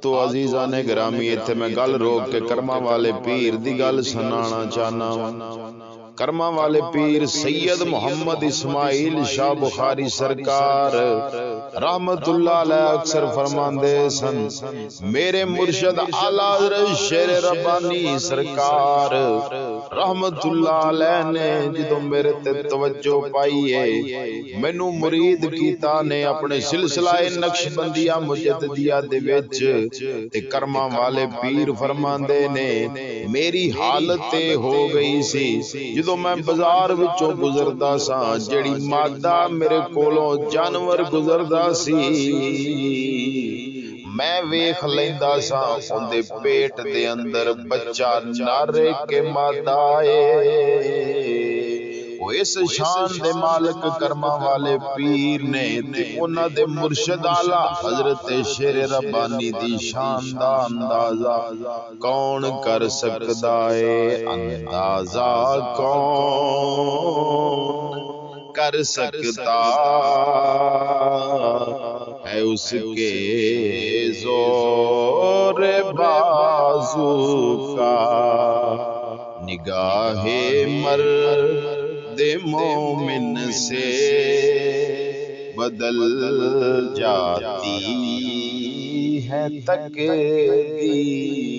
تو عزیزاں نے گرامی ایتھے میں گل روک کے کرما والے پیر دی گل سنانا چاہنا کرما والے پیر سید محمد اسماعیل شاہ بخاری سرکار رحمت اللہ علیہ اکثر فرماندے سن میرے مرشد اعلی حضرت شیر ربانی سرکار رحمت اللہ علیہ نے جدو میرے تے توجہ پائی ہے مینوں مرید کیتا نے اپنے سلسلہ نقش بندیہ مجددیہ دے وچ تے کرما والے پیر فرماندے نے میری حالت ہو گئی سی جدو میں بازار وچوں گزردا سا جڑی مادہ میرے کولوں جانور گزردا سی میں ویکھ لیندا سا اون دے پیٹ دے اندر بچہ نر کے مادہ اس شان دے مالک کرما والے پیر نے تے انہاں دے مرشد اعلی حضرت شیر ربانی دی شان دا اندازہ کون کر سکدا ہے اندازہ کون کر سکتا ہے اس کے زور بازو کا نگاہ مرد مومن سے بدل جاتی ہے تقدیر